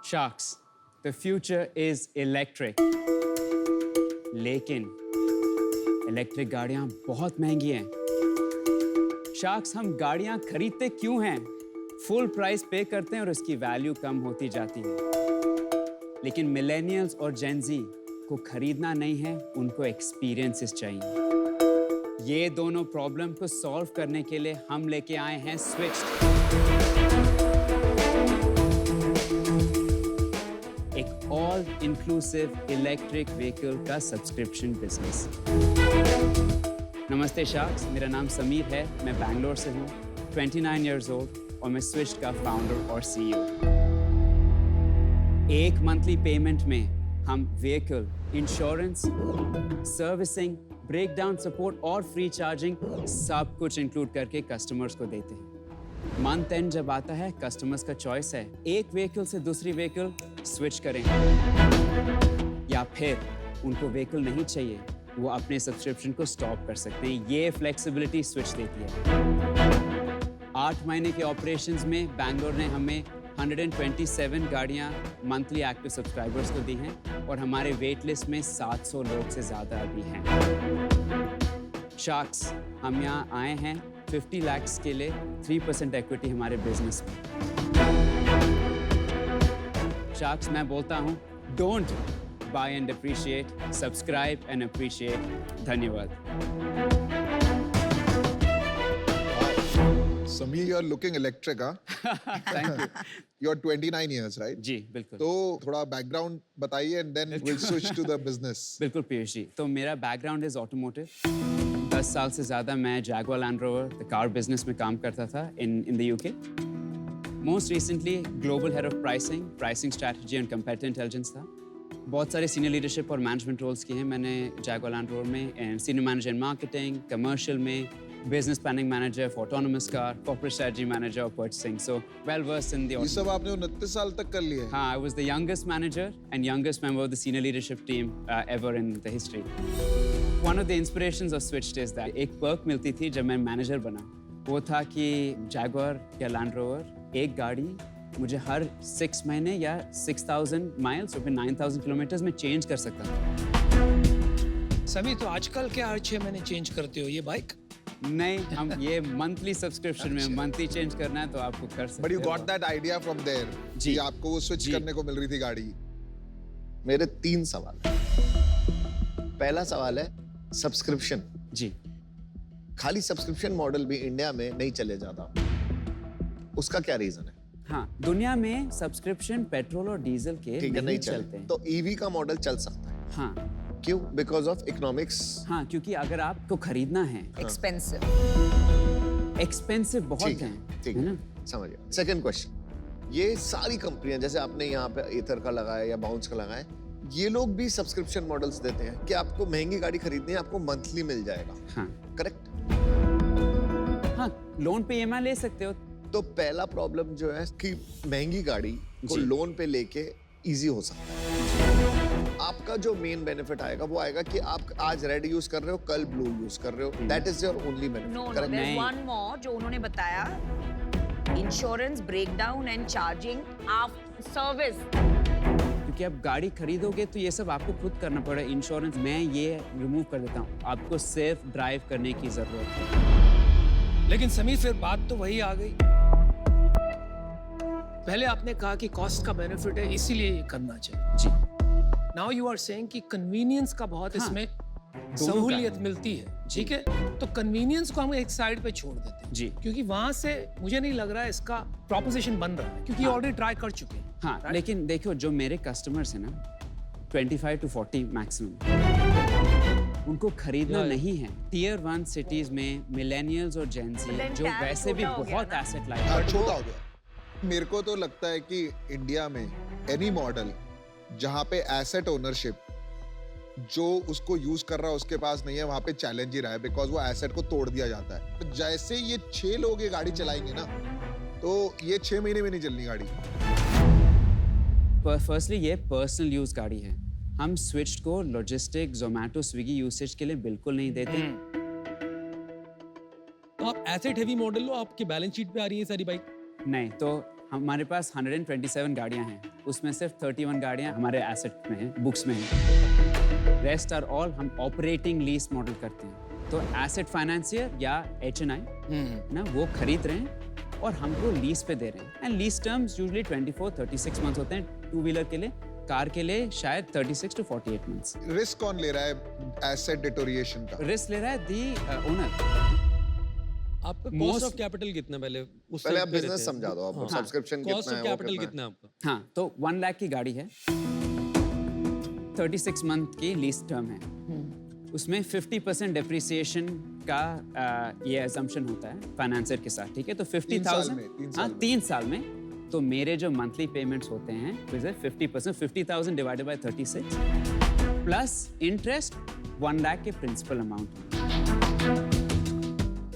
Sharks, the future is electric. लेकिन electric गाड़ियां बहुत महंगी हैं। शार्क्स, हम गाड़ियां खरीदते क्यों हैं? फुल प्राइस पे करते हैं और उसकी वैल्यू कम होती जाती है। लेकिन मिलेनियल्स और जेन ज़ी को खरीदना नहीं है, उनको एक्सपीरियंसेस चाहिए। ये दोनों प्रॉब्लम को सॉल्व करने के लिए हम लेके आए हैं स्विफ्ट, एक ऑल इंक्लूसिव इलेक्ट्रिक व्हीकल का सब्सक्रिप्शन बिजनेस। नमस्ते शार्क्स, मेरा नाम समीर है, मैं बैंगलोर से हूँ, 29 इयर्स ओल्ड और मैं स्विफ्ट का फाउंडर और सीईओ। एक मंथली पेमेंट में हम vehicle, insurance, servicing, breakdown support और फ्री चार्जिंग सब कुछ इंक्लूड करके कस्टमर्स को देते हैं। मंथ एंड जब आता है, कस्टमर्स का चॉइस है, एक व्हीकल से दूसरी व्हीकल स्विच करें या फिर उनको व्हीकल नहीं चाहिए, वो अपने सब्सक्रिप्शन को स्टॉप कर सकते हैं। ये फ्लेक्सिबिलिटी स्विच देती है। 8 महीने के ऑपरेशंस में बैंगलोर ने हमें 127 गाड़ियां मंथली एक्टिव सब्सक्राइबर्स को दी हैं और हमारे वेट लिस्ट में 700 लोग से ज़्यादा अभी हैं। शार्क्स, हम यहाँ आए हैं 50 lakhs के लिए 3% इक्विटी हमारे बिजनेस में। शार्क्स, मैं बोलता हूँ, don't buy and appreciate, subscribe and appreciate. धन्यवाद। Sameer, you're looking electric, huh? Thank you. You're 29 years, right? जी, बिल्कुल। तो थोड़ा बैकग्राउंड बताइए and then we'll switch to the business. बिल्कुल पीयूष जी, तो मेरा बैकग्राउंड इज ऑटोमोटिव। 10 साल से ज़्यादा मैं Jaguar land rover the car business में काम करता था in the UK. Most recently global head of pricing strategy and competitive intelligence था। बहुत सारे सीनियर लीडरशिप और मैनेजमेंट रोल्स किए हैं मैंने जैगुआर लैंड रोवर में, and senior manager in marketing, commercial में, business planning manager for autonomous car, corporate strategy manager of purchasing, so well versed in the ये सब आपने 29 साल तक कर लिया है? हाँ, I was the youngest manager and youngest member of the senior leadership team ever in the history. One of the inspirations of Switched is that एक perk मिलती थी जब मैं मैनेजर बना, वो था कि Jaguar या Land Rover एक गाड़ी मुझे हर 6 महीने या 6,000 miles और फिर 9,000 kilometers में चेंज कर सकता था। सभी तो आजकल क्या हर 6 महीने चेंज करते हो ये बाइक? नहीं, हम ये मंथली सब्सक्रिप्शन में मंथली चेंज करना है तो आपको कर सकते But you हो। got that idea from there जी। कि आपको वो स्विच जी। करने को मिल रही थी गाड़ी। मेरे 3 सवाल हैं। पहला सवाल है सब्सक्रिप्शन। जी, खाली सब्सक्रिप्शन मॉडल भी इंडिया में नहीं चले जाता, उसका क्या रीजन है? हाँ, दुनिया में सब्सक्रिप्शन पेट्रोल और डीजल के ठीक है, नहीं चलते चलते हैं। तो ईवी का मॉडल चल सकता है। हाँ क्यों? Because of economics. हाँ, क्योंकि अगर आपको खरीदना है, एक्सपेंसिव बहुत ठीक हैं, है, ठीक है है, ना? समझ गया। सेकंड क्वेश्चन, ये सारी कंपनियां जैसे आपने यहाँ पे ईथर का लगाया या बाउंस का लगाया, ये लोग भी सब्सक्रिप्शन मॉडल्स देते हैं कि आपको महंगी गाड़ी खरीदनी है, आपको मंथली मिल जाएगा। हाँ करेक्ट? हाँ, लोन पे ईएमआई ले सकते हो। तो पहला प्रॉब्लम जो है कि महंगी गाड़ी को जी। लोन पे लेके इजी हो सकता है। आपका जो मेन बेनिफिट आएगा वो आएगा कि आप आज रेड यूज कर रहे हो, कल ब्लू यूज कर रहे हो, that is your only benefit. No no correct? There is नहीं। वन मोर जो उन्होंने बताया, insurance, breakdown and charging after service. क्योंकि आप गाड़ी खरीदोगे तो ये सब आपको खुद करना पड़ेगा। इंश्योरेंस मैं ये रिमूव कर देता हूँ, आपको सिर्फ ड्राइव करने की जरूरत है। लेकिन समीर फिर बात तो वही आ गई, पहले आपने कहा कि कॉस्ट का बेनिफिट है इसीलिए ये करना चाहिए। जी, नाउ यू आर सेइंग कि कन्वीनियंस का बहुत हाँ, इसमें का। सहूलियत मिलती है, ठीक है? तो कन्वीनियंस को हम एक साइड पे छोड़ देते हैं, जी। क्योंकि वहां से मुझे नहीं लग रहा है इसका प्रोपोजिशन बन रहा है, क्योंकि हाँ। ऑलरेडी ट्राई कर चुके हैं। हाँ, Right? लेकिन देखो जो मेरे कस्टमर्स हैं ना, 25 to 40 मैक्सिमम, उनको खरीदना नहीं है। टियर 1 सिटीज में मिलेनियल्स और जेन ज़ी Then जो tag वैसे भी छोटा हो गया बहुत ना। एसेट हाँ, लाइट, छोटा हो गया। मेरे को तो लगता है कि इंडिया में एनी मॉडल जहाँ पे एसेट ओनरशिप जो उसको यूज कर रहा है उसके पास नहीं है, वहां पे चैलेंज ही रहा है, बिकॉज वो एसेट को तोड़ दिया जाता है। तो जैसे ये 6 लोग ये गाड़ी चलाएंगे ना, तो ये 6 महीने में नहीं चलनी गाड़ी। फर्स्टली ये पर्सनल यूज गाड़ी है। हम स्विच को लॉजिस्टिक, जोमेटो, स्विगी यूसेज के लिए बिल्कुल नहीं देते। तो आप एसेट हेवी मॉडल लो, आपके बैलेंस शीट पे आ रही है सारी बाइक। नहीं, तो हमारे पास 127 गाड़ियां हैं, उसमें सिर्फ 31 गाड़ियां हमारे एसेट में हैं, बुक्स में हैं। रेस्ट आर ऑल हम ऑपरेटिंग लीज मॉडल करते हैं। तो एसेट फाइनेंसियर या HNI ना वो खरीद रहे हैं और हमको लीज पे दे रहे हैं। And lease terms usually 24-36 month होते हैं, 2 व्हीलर के लिए। कार के लिए शायद 36 to 48 मंथ्स। रिस्क कौन ले रहा है एसेट डिटोरिएशन का? रिस्क ले रहा है दी ओनर। आपका कॉस्ट ऑफ कैपिटल कितना पहले उस पहले आप side पे बिजनेस रहते हैं। समझा दो, आपको हाँ। सब्सक्रिप्शन कॉस्ट कितना ऑफ है, वो कैपिटल कितना है? कितना है आपका? हाँ, तो 1 लाख की गाड़ी है, 36 मंथ की लीज टर्म है। उसमें 50% डेप्रिसिएशन का ये assumption होता है फाइनेंसर के साथ, ठीक है? तो 50,000 हाँ 3 साल में। तो मेरे जो मंथली पेमेंट्स होते हैं 50%, 50,000 divided by 36 plus interest 1 lakh के प्रिंसिपल अमाउंट,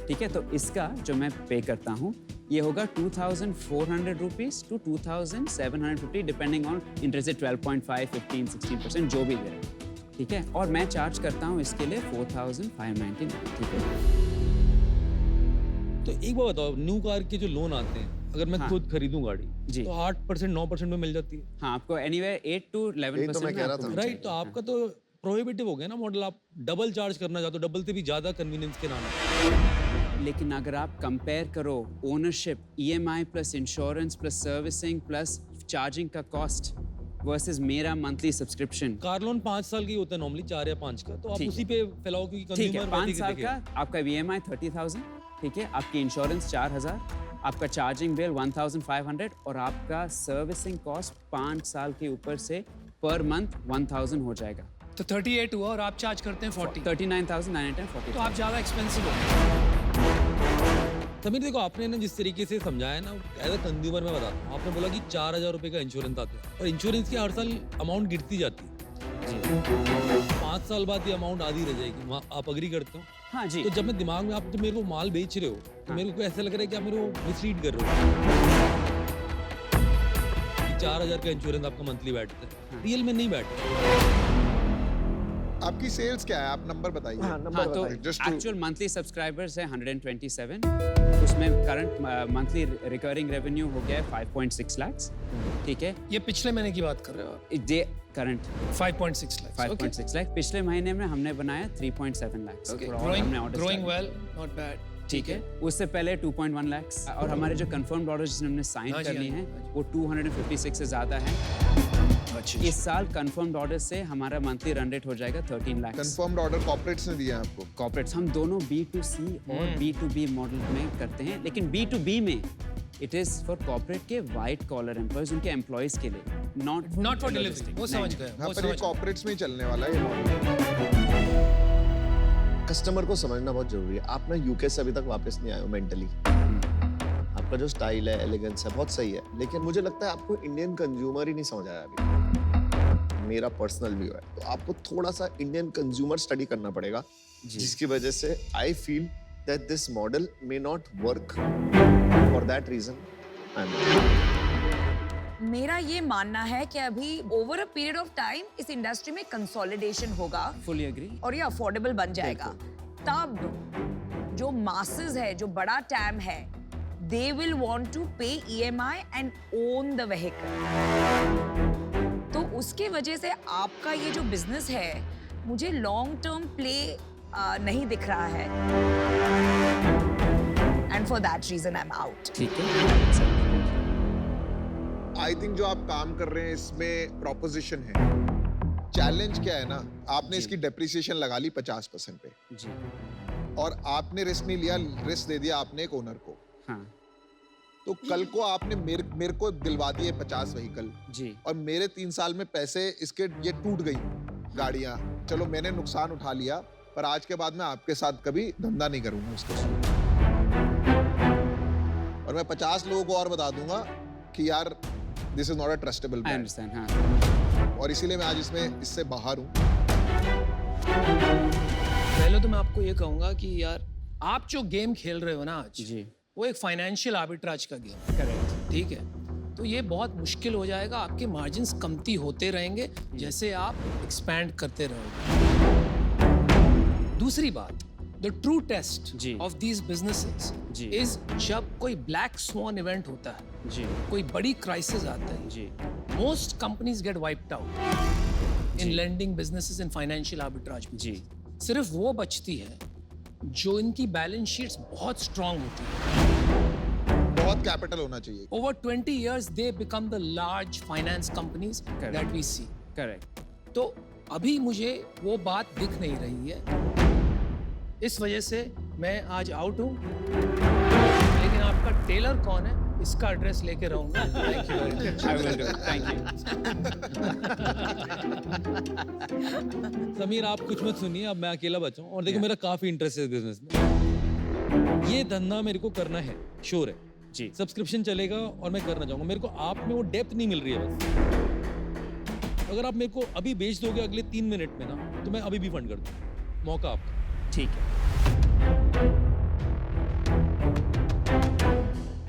ठीक है? तो इसका जो मैं पे करता हूँ ये होगा 2,400 rupees to 2,750 depending on interest 12.5, 15, 16% जो भी दे रहे हैं, ठीक है? और मैं चार्ज करता हूँ इसके लिए 4,599, ठीक है? तो एक बात बताओ, न्यू कार के जो लोन आते हैं, अगर मैं हाँ। खुद खरीदूं गाड़ी जी। तो 8% 9% में मिल जाती है, हाँ, आपको एनीवेयर 8 to 11% यही तो मैं कह रहा था। राइट? तो आपका तो प्रोहिबिटिव हो गया ना मॉडल, आप डबल चार्ज करना चाहते हो, डबल से भी ज्यादा कन्वीनियंस के नाम। लेकिन अगर आप कंपेयर करो ownership, EMI plus insurance plus servicing plus charging का कॉस्ट वर्सेस मेरा मंथली सब्सक्रिप्शन, कार लोन 5 साल की होता है नॉर्मली, 4 या 5 का, तो आप ठीक उसी पे फैलाओ क्योंकि ठीक है? कंज्यूमर 5 साल का आपका EMI 30,000, ठीक है? आपकी इंश्योरेंस 4,000, आपका चार्जिंग बिल 1,500 और आपका सर्विसिंग कॉस्ट 5 साल के ऊपर से पर मंथ 1,000 हो जाएगा। तो 38 हुआ और आप चार्ज करते हैं 40, 39,940। तो आप ज़्यादा एक्सपेंसिव हो। समीर देखो, आपने ना जिस तरीके से समझाया ना, एज अ कंज्यूमर मैं बताता हूँ, आपने बोला कि 4,000 रुपए का इंश्योरेंस आता है और इंश्योरेंस की हर साल अमाउंट गिरती जाती है, 5 साल बाद ये अमाउंट आधी रह जाएगी। आप अग्री करते हो? हाँ जी। तो जब मैं दिमाग में, आप जब मेरे को माल बेच रहे हो तो मेरे को ऐसा लग रहा है कि आप मेरे को मिसलीड कर रहे हो कि 4,000 का इंश्योरेंस आपका मंथली बैठता है, रियल में नहीं बैठता। आपकी सेल्स क्या है? आप नंबर बताइए। हाँ, नंबर हाँ, तो बताइए। Just to- actual monthly subscribers है 127, उसमें करंट मंथली रिकरिंग रेवेन्यू हो गया है 5.6 लाख, ठीक है? ये पिछले महीने की बात कर रहे हो आप? ये करंट 5.6 लाख। 5.6 लाख, पिछले महीने में हमने बनाया 3.7 lakh. Growing well, not bad. ठीक है? उससे पहले 2.1 लाख और हमारे जो कंफर्म्ड ऑर्डर्स जिसने हमने साइन हाँ जी, कर लिए हाँ जी, हैं वो 256 से ज्यादा है। अच्छा, इस साल कंफर्म्ड ऑर्डर से हमारा मंथली रन रेट हो जाएगा 13 लाख। कंफर्म्ड ऑर्डर कॉर्पोरेट्स ने दिया है आपको? कॉर्पोरेट्स हम दोनों B2C और B2B मॉडल में करते हैं, लेकिन B2B में इट इज फॉर कॉर्पोरेट के वाइट कॉलर एम्प्लॉयज, उनके एम्प्लॉयज के लिए, नॉट फॉर डिलीवरी। वो समझ गए, हाँ, वो पर ये समझ। कॉर्पोरेट्स में ही चलने वाला है ये मॉडल। कस्टमर को समझना बहुत जरूरी है। आप ना यूके से अभी तक वापस नहीं आए हो मेंटली। आपका जो स्टाइल है, एलिगेंस है, बहुत सही है, लेकिन मुझे लगता है आपको इंडियन कंज्यूमर ही नहीं समझ आया अभी। मेरा पर्सनल व्यू है, तो आपको थोड़ा सा इंडियन कंज्यूमर स्टडी करना पड़ेगा, जिसकी वजह से I feel that this model may not work. For that reason I am मेरा ये मानना है कि अभी over a period of time इस इंडस्ट्री में कंसोलिडेशन होगा फुली एग्री। और ये अफोर्डेबल बन जाएगा। तब जो मासेस है, जो बड़ा टैम है, दे विल वांट टू पे EMI and own the vehicle. तो उसके वजह से आपका ये जो बिजनेस है, मुझे लॉन्ग टर्म प्ले नहीं दिख रहा है। And for that reason I am out. ठीक है? आई थिंक जो आप काम कर रहे हैं इसमें प्रोपोजिशन है। चैलेंज क्या है ना, आपने इसकी डेप्रिसिएशन लगा ली 50% पे जी। और आपने रिस्क नहीं लिया, रिस्क दे दिया आपने एक ओनर को। हाँ तो कल को आपने मेरे को दिलवा दिए 50 व्हीकल जी। और मेरे 3 साल में पैसे इसके ये टूट गई गाड़ियां। चलो मैंने नुकसान उठा लिया, पर आज के बाद मैं आपके साथ कभी धंधा नहीं करूंगा उसके साथ। और मैं 50 लोगों को और बता दूंगा कि यार this is not a trustable I brand. Understand. हाँ और इसीलिए मैं आज इससे बाहर हूँ। पहले तो मैं आपको ये कहूंगा कि यार, आप जो गेम खेल रहे हो ना आज, जी। वो एक फाइनेंशियल आर्बिट्राज का गेम है। करेक्ट। ठीक है? तो ये बहुत मुश्किल हो जाएगा, आपके मार्जिन्स कमती होते रहेंगे जैसे आप एक्सपैंड करते रहोगे। दूसरी बात, द ट्रू टेस्ट जी। ऑफ दीज बिजनेसेस जी। इज जब कोई ब्लैक स्वान इवेंट होता है, जी कोई बड़ी क्राइसिस आता है, जी most companies get wiped out in lending businesses and financial arbitrage. जी सिर्फ वो बचती है जो इनकी बैलेंस शीट्स बहुत स्ट्रांग होती है. बहुत कैपिटल होना चाहिए. Over 20 years they become the large finance companies Correct. that we see. Correct. तो अभी मुझे वो बात दिख नहीं रही है. इस वजह से मैं आज आउट हूँ. लेकिन आपका टेलर कौन है इसका एड्रेस लेके रहूंगा. Thank you very much. I will do it. Thank you. Sameer आप कुछ मत सुनिए, अब मैं अकेला बचा हूँ और देखो मेरा काफी इंटरेस्ट है बिजनेस में. ये धंधा मेरे को करना है, श्योर है. जी सब्सक्रिप्शन चलेगा और मैं करना चाहूंगा. मेरे को आप में वो डेप्थ नहीं मिल रही है बस. अगर आप मेरे को अभी बेच दोगे अगले 3 मिनट में ना, तो मैं अभी भी फंड कर दूँ. मौका आपका. ठीक है.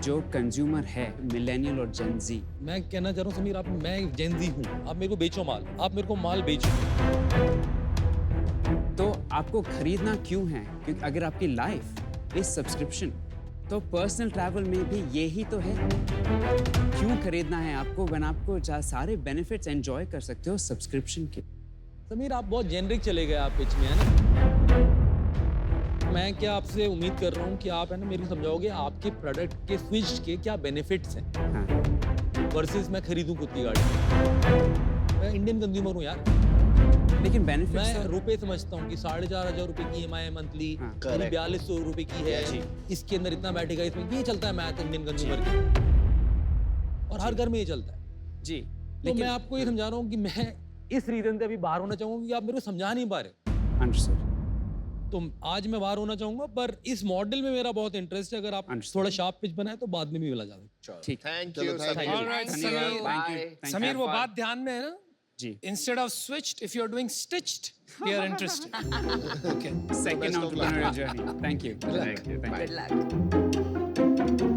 जो कंज्यूमर है मिलेनियल और जेन जी, मैं कहना चाह रहा हूँ समीर, मैं जेनजी हूँ. आप मेरे को बेचो माल, आप मेरे को माल बेचो. तो आपको खरीदना क्यों है? क्योंकि अगर आपकी लाइफ इज सब्सक्रिप्शन तो पर्सनल ट्रैवल में भी यही तो है. क्यों खरीदना है आपको when आपको सारे बेनिफिट्स एंजॉय कर सकते हो सब्सक्रिप्शन के. समीर आप बहुत जेनरिक चले गए आप पिच में, है ना. मैं क्या आपसे उम्मीद कर रहा हूँ कि आप है ना मेरे को समझाओगे आपके प्रोडक्ट के स्विच के क्या बेनिफिट्स हैं हाँ. वर्सेस मैं खरीदूं खुद की गाड़ी. मैं इंडियन कंज्यूमर हूँ यार. लेकिन बेनिफिट्स मैं रुपए समझता हूँ कि 4,500 रुपए की EMI मंथली, हाँ, 4200 रुपए की है. जी. इसके अंदर इतना बैठेगा, इसमें ये चलता है मैथ इंडियन कंज्यूमर की. और हर घर में ये चलता है. जी. तो मैं आपको ये समझा रहा हूँ कि मैं इस रीजन से अभी बाहर होना चाहूंगा कि आप मेरे को समझा नहीं पा रहे. अंडरस्टूड. तो आज मैं बाहर होना चाहूंगा, पर इस मॉडल में मेरा बहुत इंटरेस्ट है. अगर आप Understood. थोड़ा शार्प पिच बनाए तो बाद में भी मिला जा सकता है. ठीक. थैंक चलो, you. thank you. All right, धन्यवाद. Samir. Thank you. Thank you. Sameer वो बात ध्यान में है ना. जी. Instead of switched, if you're doing stitched, we are interested. Okay. Second Best of luck. entrepreneurial journey. Thank you. Good luck. Thank you. Thank you. Good luck.